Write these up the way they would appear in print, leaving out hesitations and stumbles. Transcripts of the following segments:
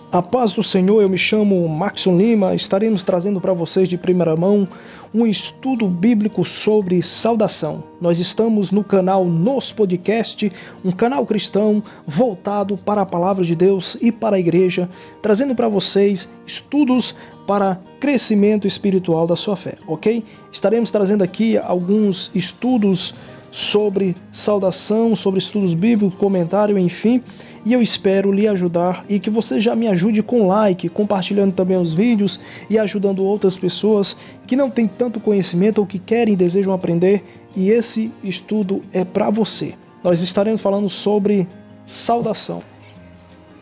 A paz do Senhor, eu me chamo Maxon Lima, estaremos trazendo para vocês de primeira mão um estudo bíblico sobre saudação. Nós estamos no canal Nos Podcast, um canal cristão voltado para a Palavra de Deus e para a Igreja, trazendo para vocês estudos para crescimento espiritual da sua fé, ok? Estaremos trazendo aqui alguns estudos sobre saudação, sobre estudos bíblicos, comentário, enfim, e eu espero lhe ajudar e que você já me ajude com like, compartilhando também os vídeos e ajudando outras pessoas que não têm tanto conhecimento ou que querem e desejam aprender, e esse estudo é para você. Nós estaremos falando sobre saudação.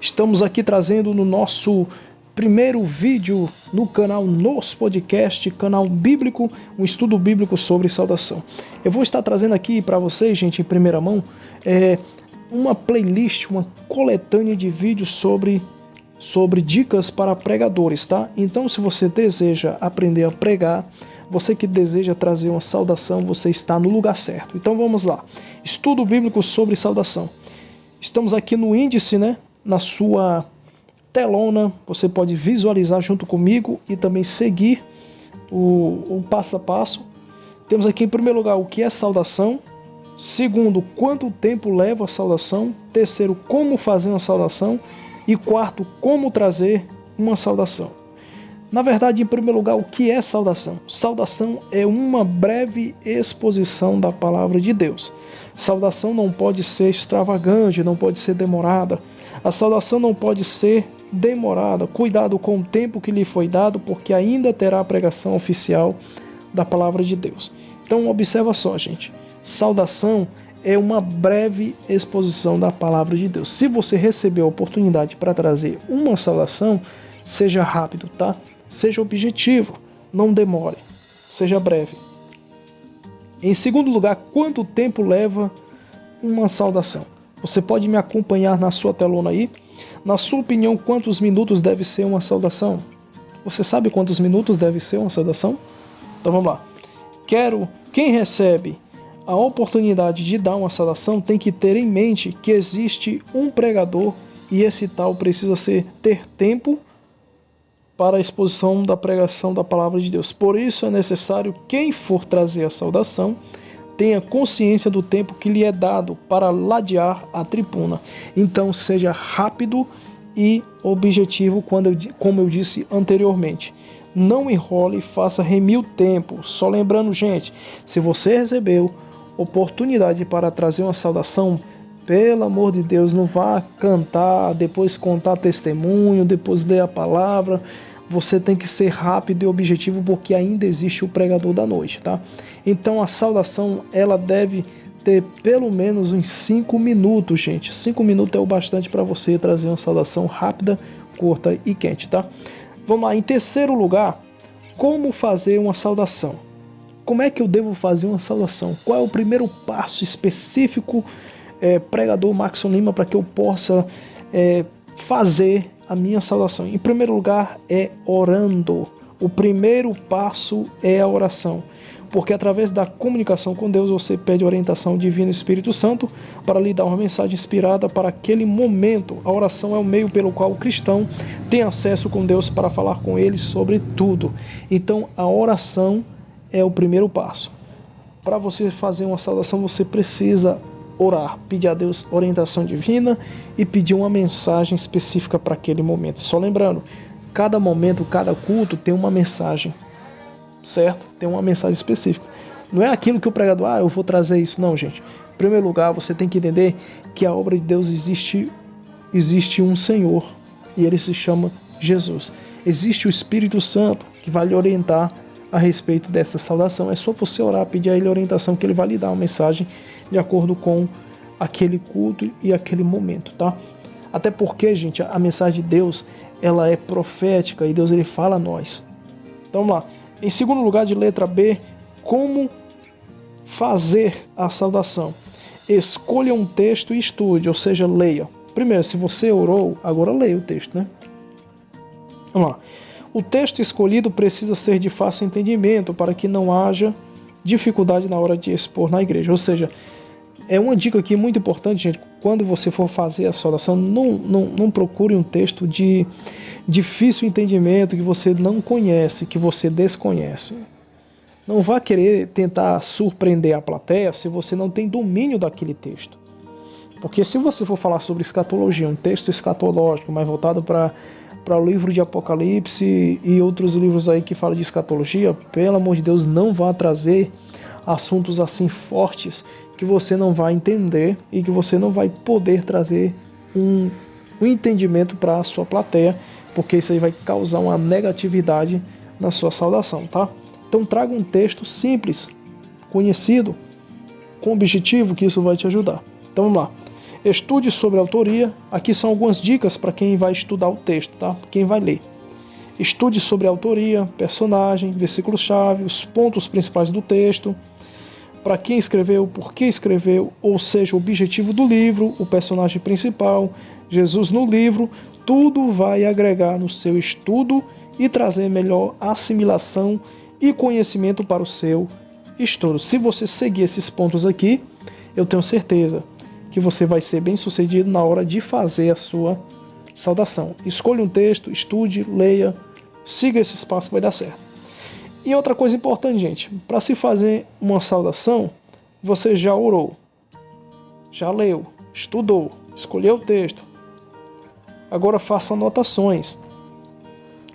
Estamos aqui trazendo no nosso primeiro vídeo no canal Nos Podcast, canal bíblico, um estudo bíblico sobre saudação. Eu vou estar trazendo aqui para vocês, gente, em primeira mão, uma playlist, uma coletânea de vídeos sobre dicas para pregadores, tá? Então, se você deseja aprender a pregar, você que deseja trazer uma saudação, você está no lugar certo. Então, vamos lá. Estudo bíblico sobre saudação. Estamos aqui no índice, né? Na sua telona, você pode visualizar junto comigo e também seguir o passo a passo. Temos aqui em primeiro lugar o que é saudação. Segundo, quanto tempo leva a saudação. Terceiro, como fazer uma saudação. E quarto, como trazer uma saudação. Na verdade, em primeiro lugar, o que é saudação? Saudação é uma breve exposição da palavra de Deus. Saudação não pode ser extravagante, não pode ser demorada. A saudação não pode ser demorada. Cuidado com o tempo que lhe foi dado, porque ainda terá a pregação oficial da palavra de Deus. Então, observa só, gente. Saudação é uma breve exposição da palavra de Deus. Se você receber a oportunidade para trazer uma saudação, seja rápido, tá? Seja objetivo, não demore, seja breve. Em segundo lugar, quanto tempo leva uma saudação? Você pode me acompanhar na sua telona aí? Na sua opinião, quantos minutos deve ser uma saudação? Você sabe quantos minutos deve ser uma saudação? Então vamos lá. Quem recebe a oportunidade de dar uma saudação tem que ter em mente que existe um pregador e esse tal precisa ter tempo para a exposição da pregação da palavra de Deus. Por isso é necessário quem for trazer a saudação tenha consciência do tempo que lhe é dado para ladear a tribuna. Então seja rápido e objetivo, como eu disse anteriormente. Não enrole, faça remir o tempo. Só lembrando, gente, se você recebeu oportunidade para trazer uma saudação, pelo amor de Deus, não vá cantar, depois contar testemunho, depois ler a palavra. Você tem que ser rápido e objetivo, porque ainda existe o pregador da noite, tá? Então a saudação, ela deve ter pelo menos uns 5 minutos, gente. 5 minutos é o bastante para você trazer uma saudação rápida, curta e quente, tá? Vamos lá, em terceiro lugar, como fazer uma saudação? Como é que eu devo fazer uma saudação? Qual é o primeiro passo específico, pregador Maxon Lima, para que eu possa fazer a minha saudação? Em primeiro lugar, é orando. O primeiro passo é a oração. Porque através da comunicação com Deus, você pede orientação divina do Espírito Santo para lhe dar uma mensagem inspirada para aquele momento. A oração é o meio pelo qual o cristão tem acesso com Deus para falar com Ele sobre tudo. Então, a oração é o primeiro passo. Para você fazer uma saudação, você precisa orar, pedir a Deus orientação divina e pedir uma mensagem específica para aquele momento. Só lembrando, cada momento, cada culto tem uma mensagem, certo? Tem uma mensagem específica. Não é aquilo que o pregador, eu vou trazer isso. Não, gente. Em primeiro lugar, você tem que entender que a obra de Deus existe um Senhor e Ele se chama Jesus. Existe o Espírito Santo que vai lhe orientar a respeito dessa saudação. É só você orar, pedir a Ele orientação, que Ele vai lhe dar uma mensagem de acordo com aquele culto e aquele momento, tá? Até porque, gente, a mensagem de Deus, ela é profética e Deus, Ele fala a nós. Então vamos lá. Em segundo lugar, de letra B, como fazer a saudação? Escolha um texto e estude, ou seja, leia. Primeiro, se você orou, agora leia o texto, né? Vamos lá. O texto escolhido precisa ser de fácil entendimento para que não haja dificuldade na hora de expor na igreja. Ou seja, É uma dica aqui muito importante, gente. Quando você for fazer a saudação, não procure um texto de difícil entendimento que você não conhece, que você desconhece. Não vá querer tentar surpreender a plateia se você não tem domínio daquele texto. Porque se você for falar sobre escatologia, um texto escatológico mais voltado para o livro de Apocalipse e outros livros aí que falam de escatologia, pelo amor de Deus, não vá trazer assuntos assim fortes que você não vai entender e que você não vai poder trazer um entendimento para a sua plateia, porque isso aí vai causar uma negatividade na sua saudação, tá? Então traga um texto simples, conhecido, com objetivo, que isso vai te ajudar. Então vamos lá. Estude sobre a autoria. Aqui são algumas dicas para quem vai estudar o texto, tá? Quem vai ler. Estude sobre a autoria, personagem, versículo-chave, os pontos principais do texto, para quem escreveu, por que escreveu, ou seja, o objetivo do livro, o personagem principal, Jesus no livro. Tudo vai agregar no seu estudo e trazer melhor assimilação e conhecimento para o seu estudo. Se você seguir esses pontos aqui, eu tenho certeza que você vai ser bem sucedido na hora de fazer a sua saudação. Escolha um texto, estude, leia, siga esses passos, vai dar certo. E outra coisa importante, gente, para se fazer uma saudação, você já orou, já leu, estudou, escolheu o texto. Agora faça anotações.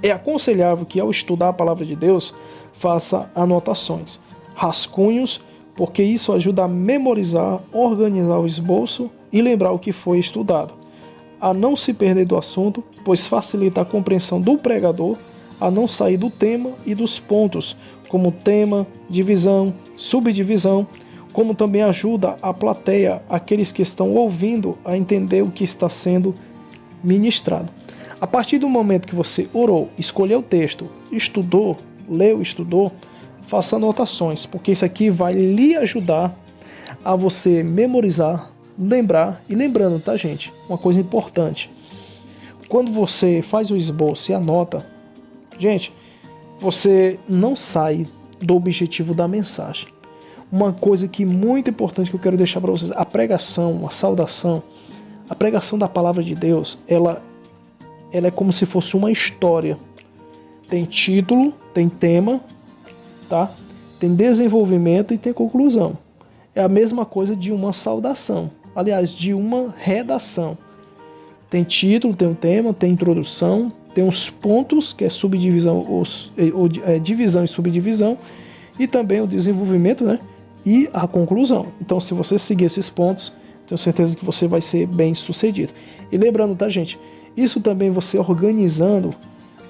É aconselhável que ao estudar a palavra de Deus, faça anotações, rascunhos, porque isso ajuda a memorizar, organizar o esboço e lembrar o que foi estudado. A não se perder do assunto, pois facilita a compreensão do pregador, a não sair do tema e dos pontos, como tema, divisão, subdivisão, como também ajuda a plateia, aqueles que estão ouvindo, a entender o que está sendo ministrado. A partir do momento que você orou, escolheu o texto, estudou, leu, estudou, faça anotações, porque isso aqui vai lhe ajudar a você memorizar, lembrar. E lembrando, tá, gente? Uma coisa importante. Quando você faz o esboço e anota, gente, você não sai do objetivo da mensagem. Uma coisa que muito importante que eu quero deixar para vocês, a pregação, a saudação, a pregação da palavra de Deus, ela é como se fosse uma história. Tem título, tem tema, tá? Tem desenvolvimento e tem conclusão. É a mesma coisa de uma saudação. Aliás, de uma redação. Tem título, tem um tema, tem introdução, tem os pontos, que é subdivisão, divisão e subdivisão, e também o desenvolvimento, né? E a conclusão. Então, se você seguir esses pontos, tenho certeza que você vai ser bem sucedido. E lembrando, tá, gente? Isso também, você organizando,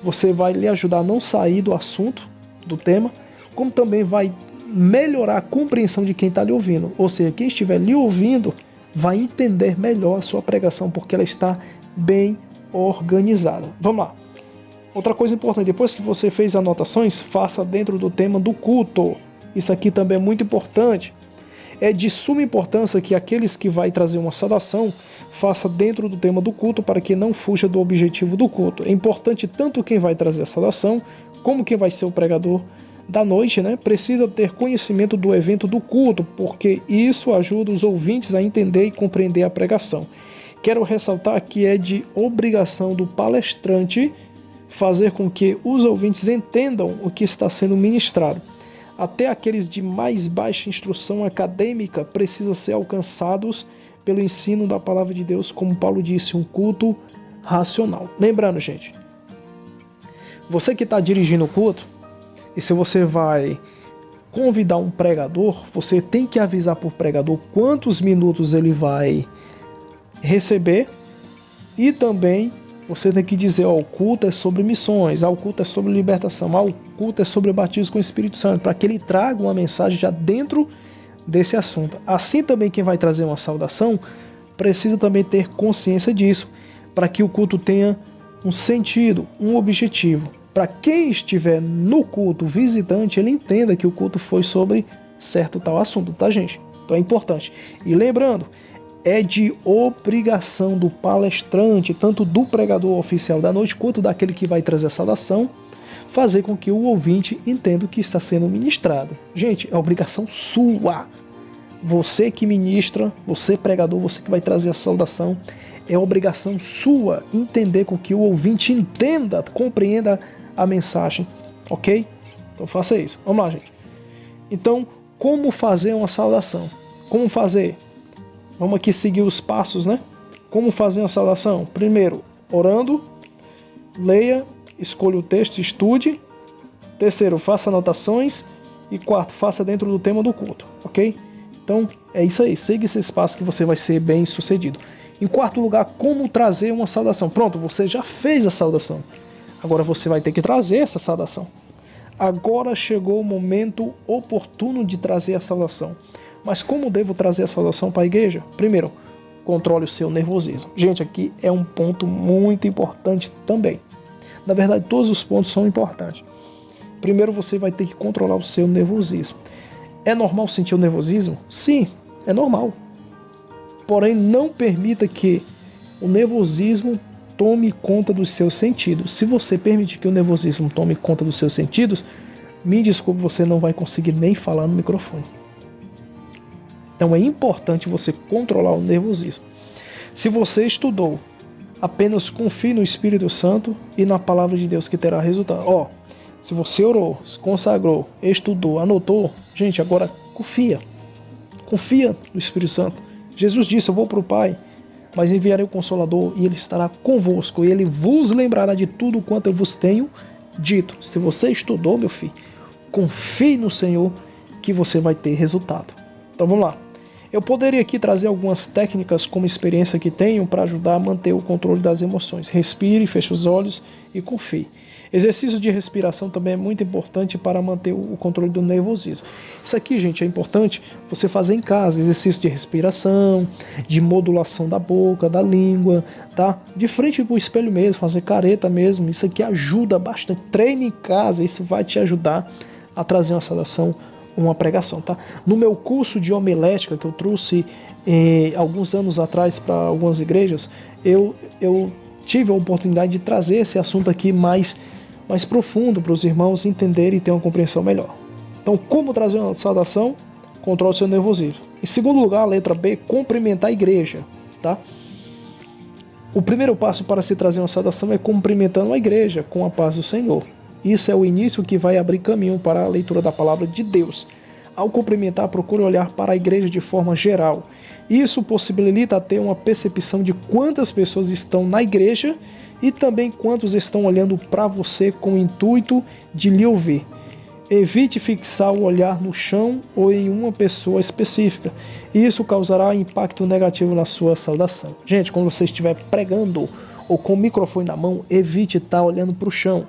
você vai lhe ajudar a não sair do assunto, do tema, como também vai melhorar a compreensão de quem está lhe ouvindo. Ou seja, quem estiver lhe ouvindo vai entender melhor a sua pregação, porque ela está bem organizada. Vamos lá. Outra coisa importante, depois que você fez anotações, faça dentro do tema do culto. Isso aqui também é muito importante. É de suma importância que aqueles que vai trazer uma saudação faça dentro do tema do culto, para que não fuja do objetivo do culto. É importante tanto quem vai trazer a saudação, como quem vai ser o pregador da noite, né? Precisa ter conhecimento do evento do culto, porque isso ajuda os ouvintes a entender e compreender a pregação. Quero ressaltar que é de obrigação do palestrante fazer com que os ouvintes entendam o que está sendo ministrado. Até aqueles de mais baixa instrução acadêmica precisam ser alcançados pelo ensino da palavra de Deus, como Paulo disse, um culto racional. Lembrando, gente, você que está dirigindo o culto, e se você vai convidar um pregador, você tem que avisar para o pregador quantos minutos ele vai receber, e também você tem que dizer, ó, o culto é sobre missões, ó, o culto é sobre libertação, ó, o culto é sobre o batismo com o Espírito Santo, para que ele traga uma mensagem já dentro desse assunto. Assim também quem vai trazer uma saudação precisa também ter consciência disso, para que o culto tenha um sentido, um objetivo. Para quem estiver no culto visitante, ele entenda que o culto foi sobre certo tal assunto, tá, gente? Então é importante. E lembrando, é de obrigação do palestrante, tanto do pregador oficial da noite, quanto daquele que vai trazer a saudação, fazer com que o ouvinte entenda o que está sendo ministrado. Gente, é obrigação sua. Você que ministra, você pregador, você que vai trazer a saudação, é obrigação sua entender com que o ouvinte entenda, compreenda a mensagem, ok? Então faça isso. Vamos lá, gente. Então, como fazer uma saudação? Como fazer? Vamos aqui seguir os passos, né? Como fazer uma saudação? Primeiro, orando, leia, escolha o texto, estude. Terceiro, faça anotações. E quarto, faça dentro do tema do culto, ok? Então, é isso aí. Siga esse espaço que você vai ser bem sucedido. Em quarto lugar, como trazer uma saudação? Pronto, você já fez a saudação. Agora você vai ter que trazer essa saudação. Agora chegou o momento oportuno de trazer a saudação. Mas como devo trazer a saudação para a igreja? Primeiro, controle o seu nervosismo. Gente, aqui é um ponto muito importante também. Na verdade, todos os pontos são importantes. Primeiro, você vai ter que controlar o seu nervosismo. É normal sentir o nervosismo? Sim, é normal. Porém, não permita que o nervosismo tome conta dos seus sentidos. Se você permitir que o nervosismo tome conta dos seus sentidos, me desculpe, você não vai conseguir nem falar no microfone. Então é importante você controlar o nervosismo. Se você estudou, apenas confie no Espírito Santo e na palavra de Deus que terá resultado. Se você orou, se consagrou, estudou, anotou, gente, agora confia. Confia no Espírito Santo. Jesus disse, eu vou para o Pai, mas enviarei o Consolador e Ele estará convosco. E Ele vos lembrará de tudo quanto eu vos tenho dito. Se você estudou, meu filho, confie no Senhor que você vai ter resultado. Então vamos lá. Eu poderia aqui trazer algumas técnicas como experiência que tenho para ajudar a manter o controle das emoções. Respire, feche os olhos e confie. Exercício de respiração também é muito importante para manter o controle do nervosismo. Isso aqui, gente, é importante você fazer em casa. Exercício de respiração, de modulação da boca, da língua, tá? De frente para o espelho mesmo, fazer careta mesmo. Isso aqui ajuda bastante. Treine em casa, isso vai te ajudar a trazer uma saudação, uma pregação, tá? No meu curso de homilética que eu trouxe alguns anos atrás para algumas igrejas, eu tive a oportunidade de trazer esse assunto aqui mais profundo para os irmãos entenderem e ter uma compreensão melhor. Então, como trazer uma saudação? Controle o seu nervosismo. Em segundo lugar, a letra B, cumprimentar a igreja, tá? O primeiro passo para se trazer uma saudação é cumprimentando a igreja com a paz do Senhor. Isso é o início que vai abrir caminho para a leitura da palavra de Deus. Ao cumprimentar, procure olhar para a igreja de forma geral. Isso possibilita ter uma percepção de quantas pessoas estão na igreja e também quantos estão olhando para você com o intuito de lhe ouvir. Evite fixar o olhar no chão ou em uma pessoa específica. Isso causará impacto negativo na sua saudação. Gente, quando você estiver pregando ou com o microfone na mão, evite estar olhando para o chão.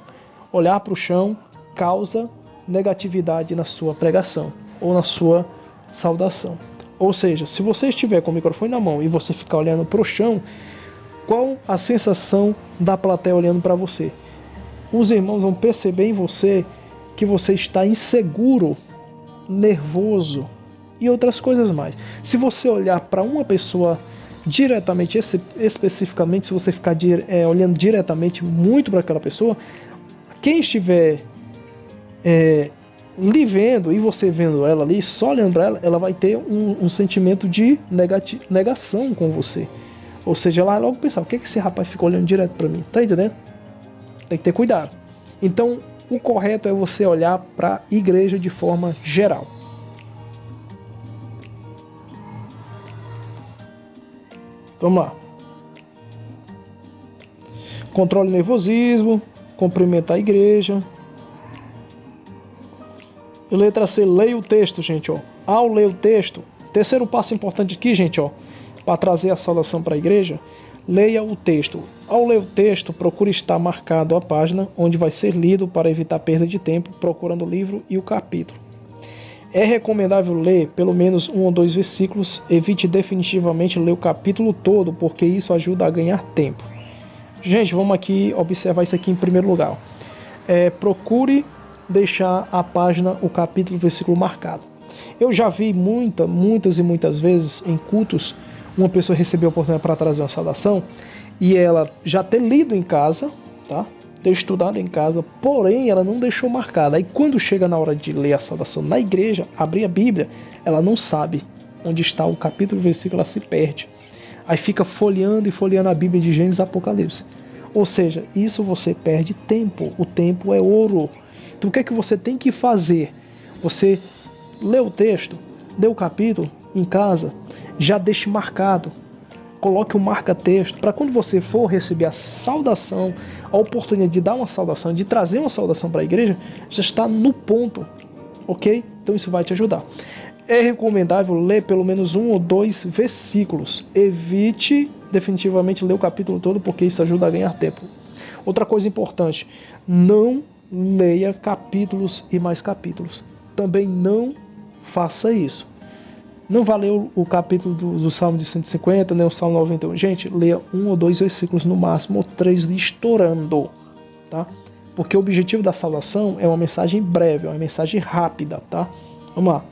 Olhar para o chão causa negatividade na sua pregação ou na sua saudação. Ou seja, se você estiver com o microfone na mão e você ficar olhando para o chão, qual a sensação da plateia olhando para você? Os irmãos vão perceber em você que você está inseguro, nervoso e outras coisas mais. Se você olhar para uma pessoa diretamente, especificamente, se você ficar olhando diretamente muito para aquela pessoa, quem estiver lhe vendo e você vendo ela ali, só olhando para ela, ela vai ter um sentimento de negação com você. Ou seja, ela vai logo pensar, o que esse rapaz ficou olhando direto para mim? Tá entendendo? Tem que ter cuidado. Então, o correto é você olhar para a igreja de forma geral. Vamos lá. Controle o nervosismo, cumprimentar a igreja. E letra C, leia o texto, gente, ó. Ao ler o texto, terceiro passo importante aqui, gente, ó, para trazer a saudação para a igreja, leia o texto. Ao ler o texto, procure estar marcado a página onde vai ser lido para evitar perda de tempo, procurando o livro e o capítulo. É recomendável ler pelo menos 1 ou 2 versículos, evite definitivamente ler o capítulo todo, porque isso ajuda a ganhar tempo. Gente, vamos aqui observar isso aqui em primeiro lugar. Procure deixar a página, o capítulo, o versículo marcado. Eu já vi muitas e muitas vezes em cultos, uma pessoa recebeu a oportunidade para trazer uma saudação e ela já ter lido em casa, tá? Ter estudado em casa, porém ela não deixou marcada. Aí quando chega na hora de ler a saudação na igreja, abrir a Bíblia, ela não sabe onde está o capítulo, o versículo, ela se perde. Aí fica folheando e folheando a Bíblia de Gênesis e Apocalipse. Ou seja, isso você perde tempo. O tempo é ouro. Então o que é que você tem que fazer? Você lê o texto, lê o capítulo em casa, já deixe marcado. Coloque um marca-texto para quando você for receber a saudação, a oportunidade de dar uma saudação, de trazer uma saudação para a igreja, já está no ponto, ok? Então isso vai te ajudar. É recomendável ler pelo menos 1 ou 2 versículos. Evite definitivamente ler o capítulo todo, porque isso ajuda a ganhar tempo. Outra coisa importante, não leia capítulos e mais capítulos. Também não faça isso. Não vai ler o capítulo do Salmo de 150, nem o Salmo 91. Gente, leia 1 ou 2 versículos no máximo, ou 3 estourando, tá? Porque o objetivo da salvação é uma mensagem breve, é uma mensagem rápida, tá? Vamos lá.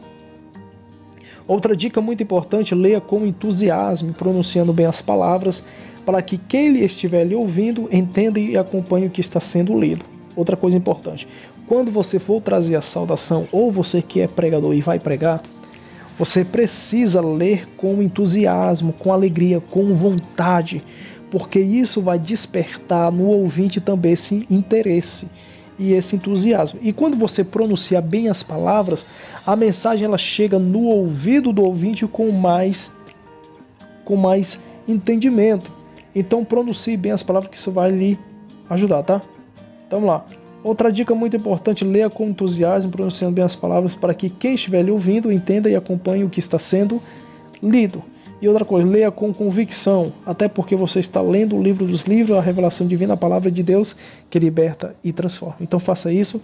Outra dica muito importante, leia com entusiasmo, pronunciando bem as palavras, para que quem lhe estiver lhe ouvindo entenda e acompanhe o que está sendo lido. Outra coisa importante, quando você for trazer a saudação, ou você que é pregador e vai pregar, você precisa ler com entusiasmo, com alegria, com vontade, porque isso vai despertar no ouvinte também esse interesse e esse entusiasmo. E quando você pronuncia bem as palavras, a mensagem ela chega no ouvido do ouvinte com mais entendimento. Então pronuncie bem as palavras, que isso vai lhe ajudar, tá? Então vamos lá. Outra dica muito importante, leia com entusiasmo, pronunciando bem as palavras, para que quem estiver lhe ouvindo entenda e acompanhe o que está sendo lido. E outra coisa, leia com convicção, até porque você está lendo o livro dos livros, a revelação divina, a palavra de Deus, que liberta e transforma. Então faça isso,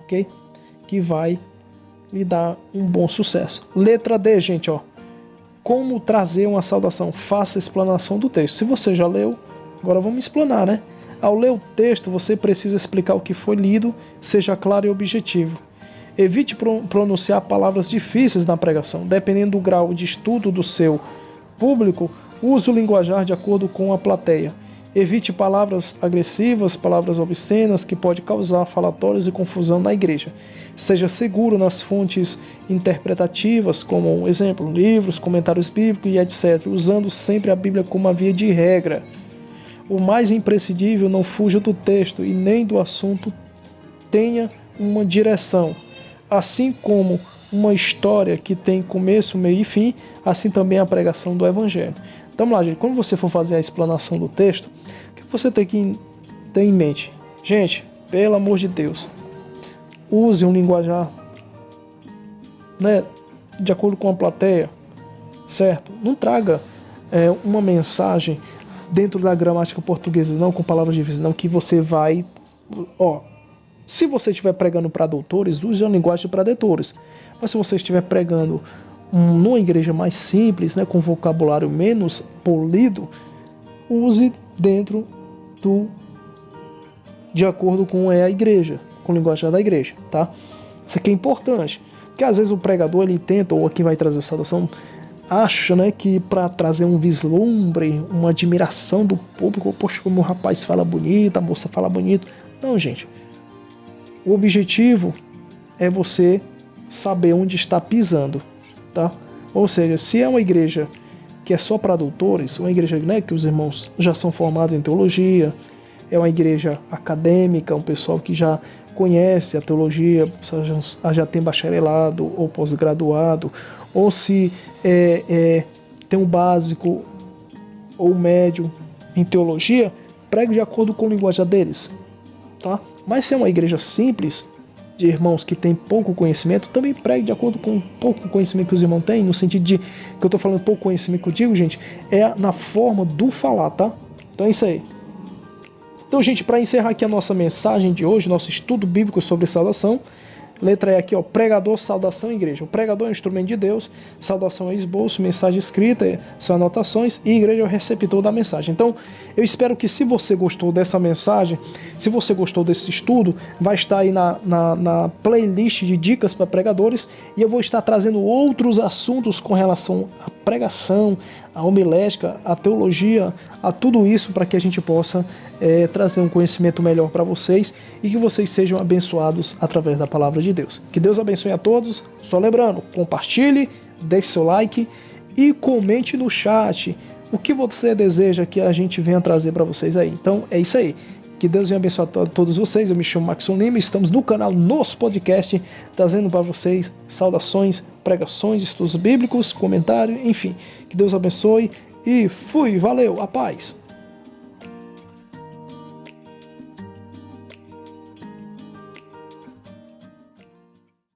ok? Que vai lhe dar um bom sucesso. Letra D, gente, ó. Como trazer uma saudação? Faça a explanação do texto. Se você já leu, agora vamos explanar, né? Ao ler o texto, você precisa explicar o que foi lido, seja claro e objetivo. Evite pronunciar palavras difíceis na pregação. Dependendo do grau de estudo do seu público, use o linguajar de acordo com a plateia. Evite palavras agressivas, palavras obscenas, que pode causar falatórios e confusão na igreja. Seja seguro nas fontes interpretativas, como, exemplo, livros, comentários bíblicos e etc., usando sempre a Bíblia como uma via de regra. O mais imprescindível, não fuja do texto e nem do assunto, tenha uma direção. Assim como uma história que tem começo, meio e fim, assim também a pregação do Evangelho. Então vamos lá, gente. Quando você for fazer a explanação do texto, o que você tem que ter em mente? Gente, pelo amor de Deus, use um linguajar, né, de acordo com a plateia, certo? Não traga uma mensagem dentro da gramática portuguesa, não com palavras difíceis, não, que você vai... se você estiver pregando para doutores, use a linguagem para doutores. Mas se você estiver pregando numa igreja mais simples, né, com vocabulário menos polido, use dentro de acordo com a igreja, com a linguagem da igreja, tá? Isso aqui é importante, porque às vezes o pregador ele tenta, ou quem vai trazer a saudação, acha, né, que para trazer um vislumbre, uma admiração do público, poxa, como o rapaz fala bonito, a moça fala bonito. Não, gente. O objetivo é você saber onde está pisando, tá? Ou seja, se é uma igreja que é só para doutores, uma igreja, né, que os irmãos já são formados em teologia, é uma igreja acadêmica, um pessoal que já conhece a teologia, já tem bacharelado ou pós-graduado, ou se tem um básico ou médio em teologia, pregue de acordo com a linguagem deles, tá? Mas se é uma igreja simples, de irmãos que têm pouco conhecimento, também pregue de acordo com o pouco conhecimento que os irmãos têm, no sentido de que eu estou falando pouco conhecimento que eu digo, gente, é na forma do falar, tá? Então é isso aí. Então, gente, para encerrar aqui a nossa mensagem de hoje, nosso estudo bíblico sobre saudação, letra E aqui, ó, pregador, saudação, igreja. O pregador é um instrumento de Deus, saudação é esboço, mensagem escrita, são anotações, e igreja é o receptor da mensagem. Então, eu espero que se você gostou dessa mensagem, se você gostou desse estudo, vai estar aí na playlist de dicas para pregadores, e eu vou estar trazendo outros assuntos com relação à pregação, à homilética, à teologia, a tudo isso para que a gente possa trazer um conhecimento melhor para vocês e que vocês sejam abençoados através da palavra de Deus. Que Deus abençoe a todos. Só lembrando, compartilhe, deixe seu like e comente no chat o que você deseja que a gente venha trazer para vocês aí. Então é isso aí. Que Deus venha abençoar todos vocês. Eu me chamo Maxon Lima, estamos no canal Nos Podcast, trazendo para vocês saudações, pregações, estudos bíblicos, comentário, enfim. Que Deus abençoe e fui, valeu, a paz.